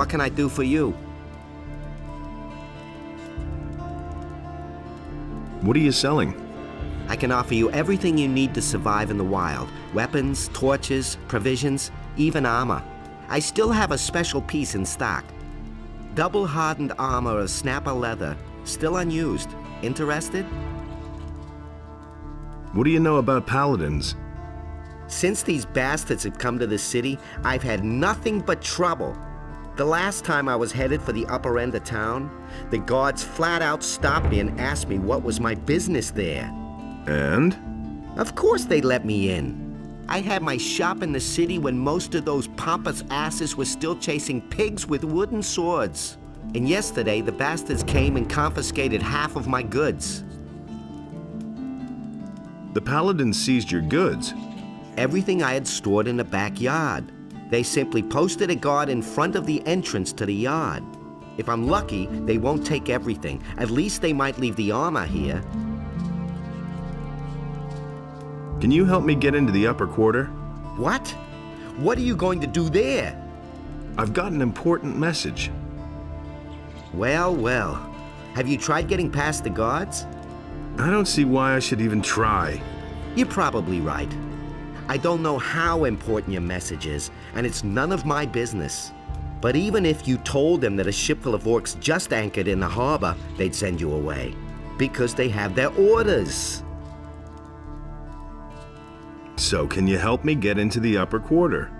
What can I do for you? What are you selling? I can offer you everything you need to survive in the wild. Weapons, torches, provisions, even armor. I still have a special piece in stock. Double hardened armor of snapper leather, still unused. Interested? What do you know about paladins? Since these bastards have come to the city, I've had nothing but trouble. The last time I was headed for the upper end of town, the guards flat out stopped me and asked me what was my business there. And? Of course they let me in. I had my shop in the city when most of those pompous asses were still chasing pigs with wooden swords. And yesterday, the bastards came and confiscated half of my goods. The paladins seized your goods. Everything I had stored in the backyard. They simply posted a guard in front of the entrance to the yard. If I'm lucky, they won't take everything. At least they might leave the armor here. Can you help me get into the upper quarter? What? What are you going to do there? I've got an important message. Well, well. Have you tried getting past the guards? I don't see why I should even try. You're probably right. I don't know how important your message is, and it's none of my business. But even if you told them that a ship full of orcs just anchored in the harbor, they'd send you away. Because they have their orders. So can you help me get into the upper quarter?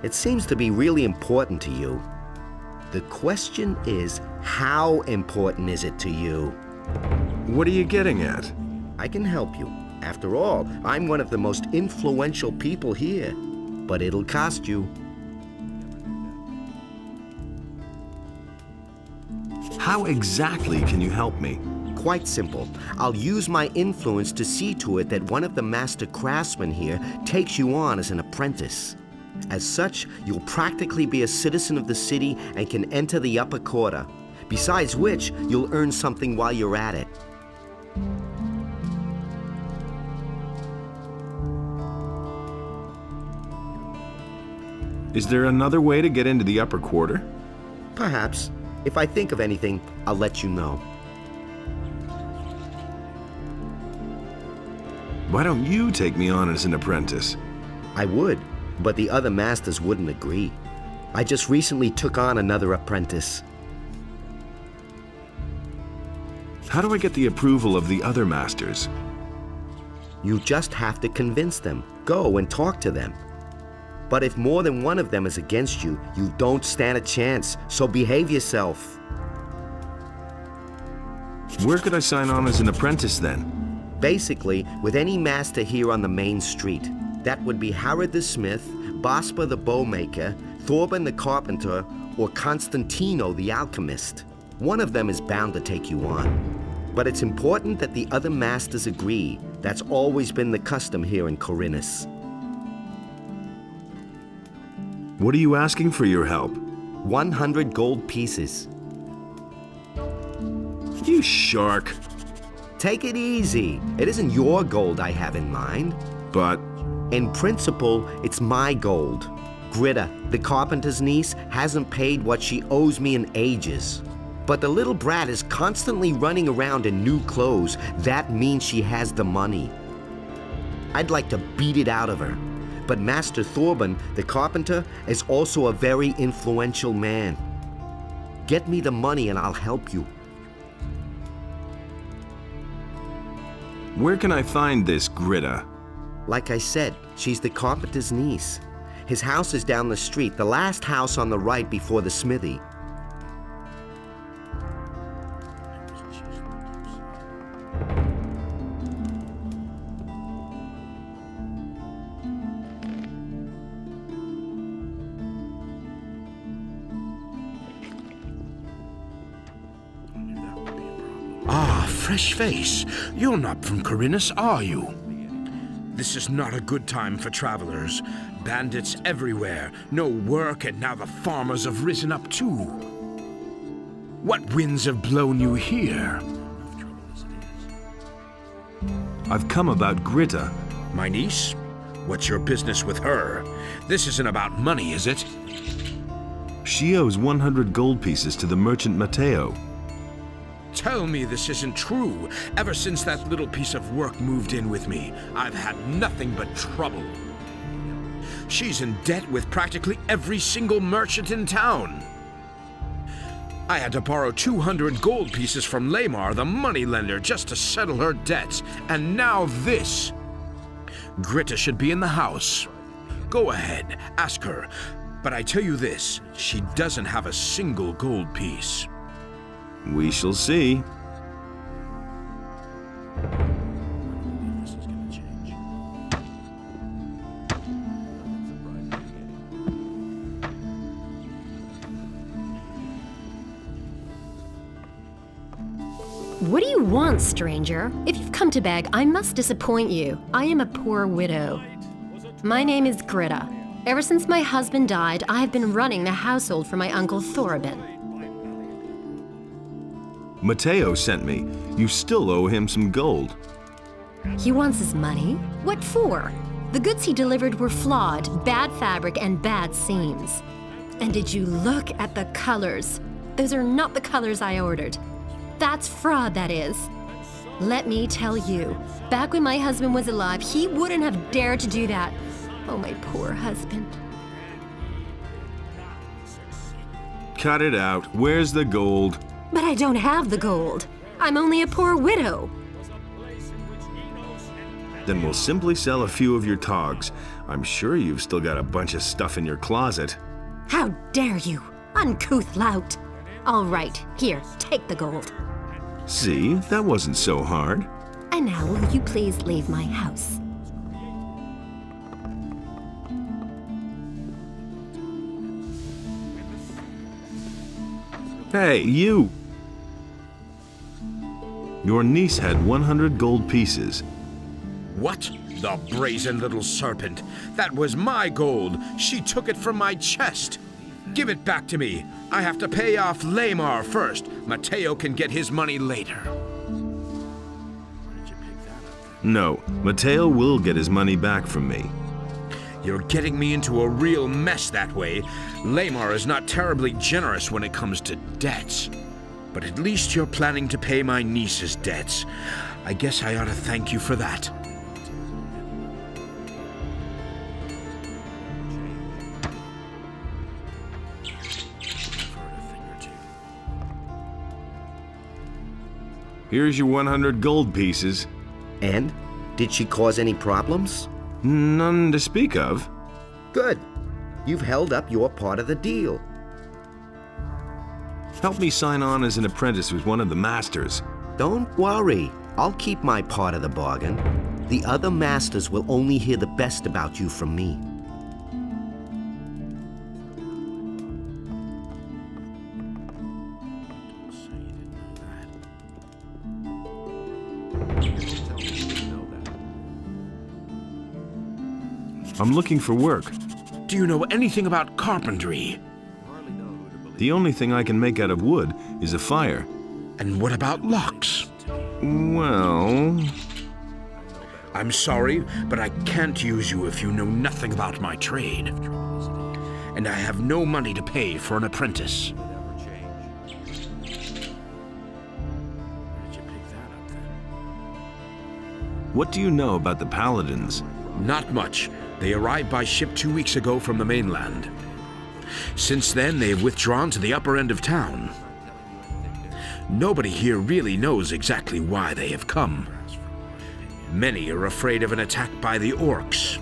It seems to be really important to you. The question is, how important is it to you? What are you getting at? I can help you. After all, I'm one of the most influential people here. But it'll cost you. How exactly can you help me? Quite simple. I'll use my influence to see to it that one of the master craftsmen here takes you on as an apprentice. As such, you'll practically be a citizen of the city and can enter the upper quarter. Besides which, you'll earn something while you're at it. Is there another way to get into the upper quarter? Perhaps. If I think of anything, I'll let you know. Why don't you take me on as an apprentice? I would, but the other masters wouldn't agree. I just recently took on another apprentice. How do I get the approval of the other masters? You just have to convince them. Go and talk to them. But if more than one of them is against you, you don't stand a chance, so behave yourself. Where could I sign on as an apprentice then? Basically, with any master here on the main street. That would be Harrod the smith, Bospa the bowmaker, Thorben the carpenter, or Constantino the alchemist. One of them is bound to take you on. But it's important that the other masters agree. That's always been the custom here in Khorinas. What are you asking for your help? 100 gold pieces. You shark. Take it easy. It isn't your gold I have in mind. But In principle, it's my gold. Gritta, the carpenter's niece, hasn't paid what she owes me in ages. But the little brat is constantly running around in new clothes. That means she has the money. I'd like to beat it out of her. But Master Thorben, the carpenter, is also a very influential man. Get me the money and I'll help you. where can I find this Gritta? Like I said, she's the carpenter's niece. His house is down the street, the last house on the right before the smithy. Ah, fresh face. You're not from Khorinas, are you? This is not a good time for travelers. Bandits everywhere, no work, and now the farmers have risen up too. What winds have blown you here? I've come about Gritta. My niece? What's your business with her? This isn't about money, is it? She owes 100 gold pieces to the merchant Matteo. Tell me this isn't true. Ever since that little piece of work moved in with me, I've had nothing but trouble. She's in debt with practically every single merchant in town. I had to borrow 200 gold pieces from Lamar, the moneylender, just to settle her debts. And now this. Greta should be in the house. Go ahead, ask her. But I tell you this, she doesn't have a single gold piece. We shall see. What do you want, stranger? If you've come to beg, I must disappoint you. I am a poor widow. My name is Greta. Ever since my husband died, I have been running the household for my uncle Thorabin. Matteo sent me. You still owe him some gold. He wants his money? What for? The goods he delivered were flawed, bad fabric, and bad seams. And did you look at the colors? Those are not the colors I ordered. That's fraud, that is. Let me tell you, back when my husband was alive, he wouldn't have dared to do that. Oh, my poor husband. Cut it out. Where's the gold? But I don't have the gold. I'm only a poor widow. Then we'll simply sell a few of your togs. I'm sure you've still got a bunch of stuff in your closet. How dare you, uncouth lout. All right, here, take the gold. See, that wasn't so hard. And now will you please leave my house? Hey, you! Your niece had 100 gold pieces. What? The brazen little serpent. That was my gold. She took it from my chest. Give it back to me. I have to pay off Lamar first. Matteo can get his money later. No, Matteo will get his money back from me. You're getting me into a real mess that way. Lamar is not terribly generous when it comes to debts. But at least you're planning to pay my niece's debts. I guess I ought to thank you for that. Here's your 100 gold pieces. And? Did she cause any problems? None to speak of. Good. You've held up your part of the deal. Help me sign on as an apprentice with one of the masters. Don't worry. I'll keep my part of the bargain. The other masters will only hear the best about you from me. I'm looking for work. Do you know anything about carpentry? The only thing I can make out of wood is a fire. And what about locks? Well... I'm sorry, but I can't use you if you know nothing about my trade. And I have no money to pay for an apprentice. What do you know about the paladins? Not much. They arrived by ship 2 weeks ago from the mainland. Since then, they have withdrawn to the upper end of town. Nobody here really knows exactly why they have come. Many are afraid of an attack by the orcs.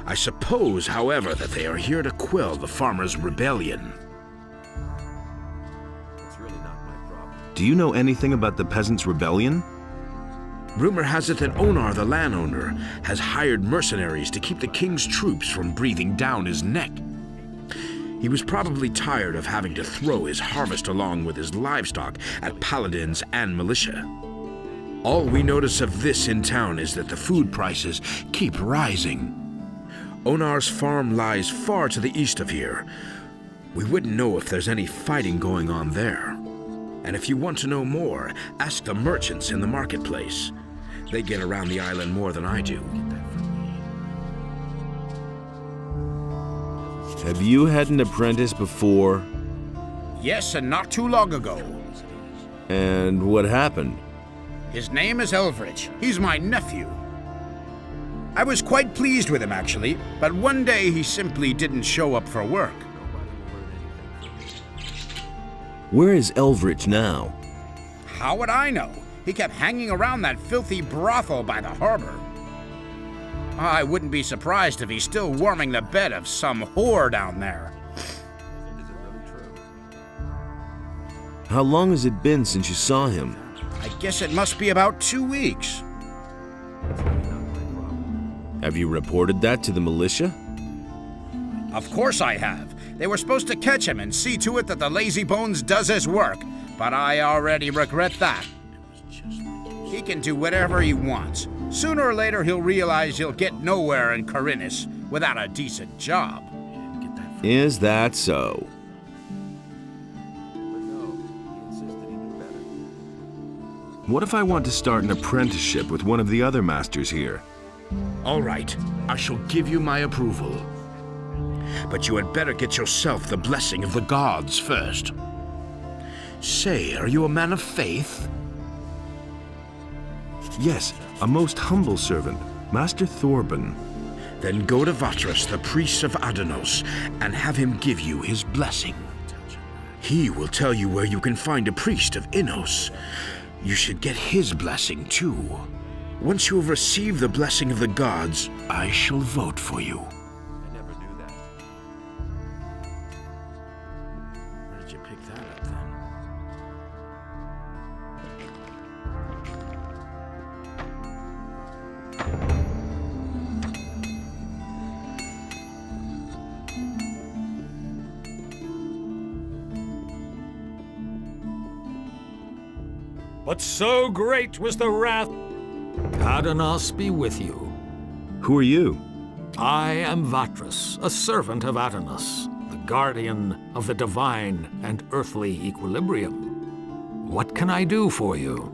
I suppose, however, that they are here to quell the farmers' rebellion. Do you know anything about the peasants' rebellion? Rumor has it that Onar, the landowner, has hired mercenaries to keep the king's troops from breathing down his neck. He was probably tired of having to throw his harvest along with his livestock at paladins and militia. All we notice of this in town is that the food prices keep rising. Onar's farm lies far to the east of here. We wouldn't know if there's any fighting going on there. And if you want to know more, ask the merchants in the marketplace. They get around the island more than I do. Have you had an apprentice before? Yes, and not too long ago. And what happened? His name is Elvridge. He's my nephew. I was quite pleased with him, actually, but one day he simply didn't show up for work. Where is Elvridge now? How would I know? He kept hanging around that filthy brothel by the harbor. I wouldn't be surprised if he's still warming the bed of some whore down there. How long has it been since you saw him? I guess it must be about 2 weeks. Have you reported that to the militia? Of course I have. They were supposed to catch him and see to it that the lazy bones does his work, but I already regret that. He can do whatever he wants. Sooner or later he'll realize he'll get nowhere in Khorinas without a decent job. Is that so? What if I want to start an apprenticeship with one of the other masters here? All right, I shall give you my approval. But you had better get yourself the blessing of the gods first. Say, are you a man of faith? Yes, a most humble servant, Master Thorben. Then go to Vatras, the priest of Adanos, and have him give you his blessing. He will tell you where you can find a priest of Innos. You should get his blessing, too. Once you have received the blessing of the gods, I shall vote for you. I never knew that. Where did you pick that up, then? But so great was the wrath. Adanos be with you. Who are you? I am Vatras, a servant of Adanos, the guardian of the divine and earthly equilibrium. What can I do for you?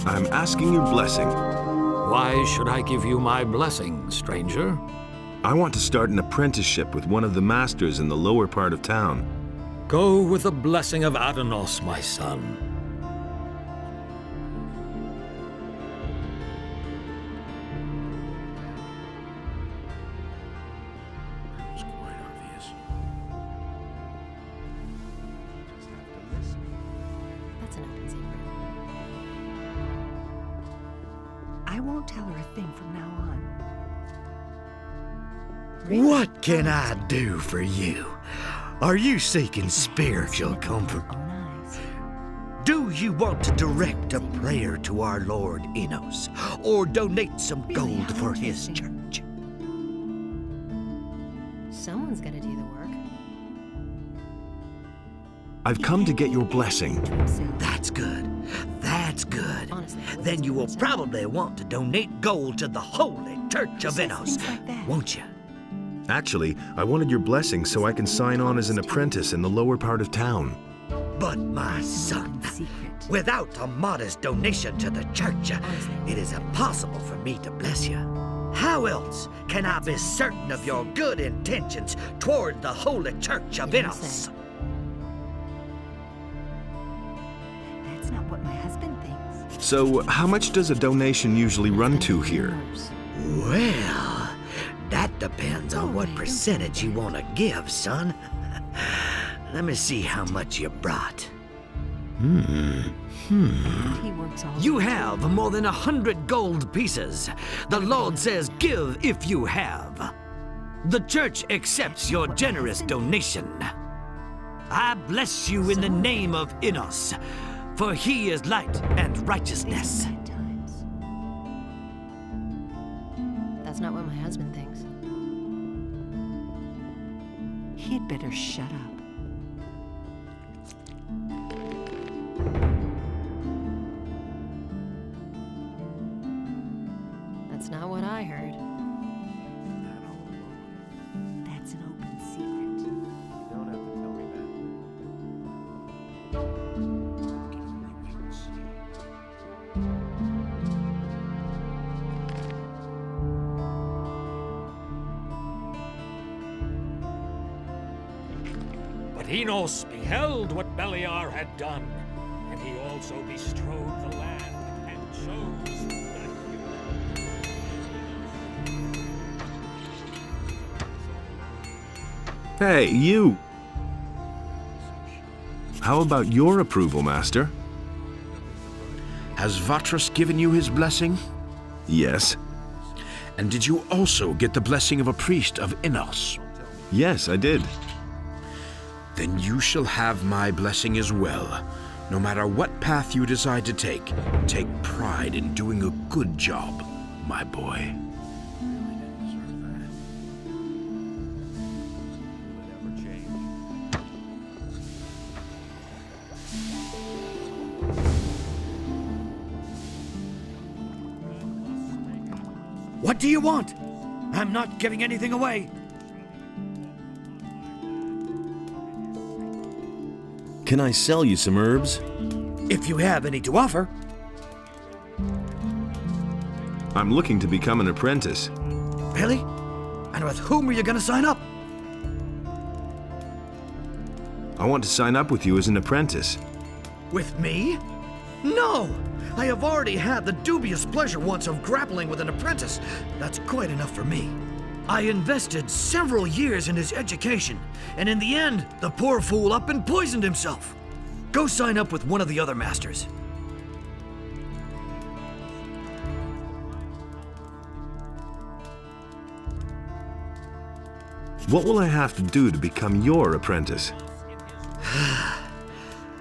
I'm asking your blessing. Why should I give you my blessing, stranger? I want to start an apprenticeship with one of the masters in the lower part of town. Go with the blessing of Adanos, my son. That was quite obvious. That's an open secret. I won't tell her a thing from now on. What can I do for you? Are you seeking spiritual comfort? Oh, nice. Do you want to direct a prayer to our Lord Innos, or donate some Really, gold how for his interesting. church? Someone's gonna do the work. I've come to get your blessing. That's good. That's good. Honestly, Then you will probably want to donate gold to the Holy Church of Says Innos, things like that. won't you? Actually, I wanted your blessing so I can sign on as an apprentice in the lower part of town. But my son, Secret. without a modest donation to the church, it is impossible for me to bless you. How else can I be certain of your good intentions toward the Holy Church of Innos? That's not what my husband thinks. So, how much does a donation usually run to here? Well, that depends on what percentage you want to give, son. Let me see how much you brought. He works all You have more than 100 gold pieces. The Lord says, give if you have. The church accepts your generous donation. I bless you in the name of Innos, for he is light and righteousness. at times. That's not what my husband thinks. He'd better shut up. That's not what I heard. That's an open secret. But Enos beheld what Beliar had done, and he also bestrode the land and chose the Hey, you! How about your approval, Master? Has Vatras given you his blessing? Yes. And did you also get the blessing of a priest of Enos? Yes, I did. Then you shall have my blessing as well. No matter what path you decide to take pride in doing a good job, my boy. What do you want? I'm not giving anything away. Can I sell you some herbs? If you have any to offer. I'm looking to become an apprentice. Really? And with whom are you gonna sign up? I want to sign up with you as an apprentice. With me? No! I have already had the dubious pleasure once of grappling with an apprentice. That's quite enough for me. I invested several years in his education, and in the end, the poor fool up and poisoned himself. Go sign up with one of the other masters. What will I have to do to become your apprentice?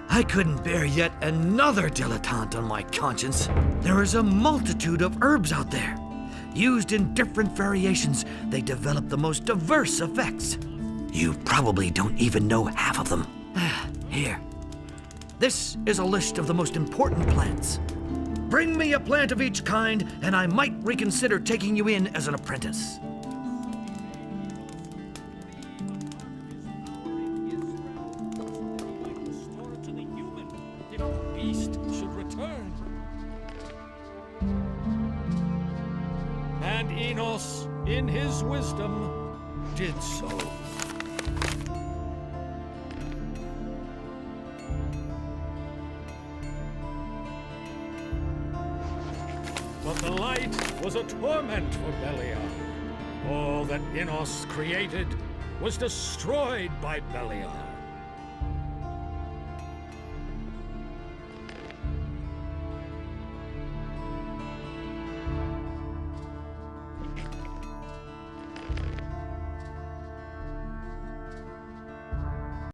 I couldn't bear yet another dilettante on my conscience. There is a multitude of herbs out there. Used in different variations, they develop the most diverse effects. You probably don't even know half of them. Here. This is a list of the most important plants. Bring me a plant of each kind, and I might reconsider taking you in as an apprentice. And Enos, in his wisdom, did so. But the light was a torment for Beliar. All that Enos created was destroyed by Beliar.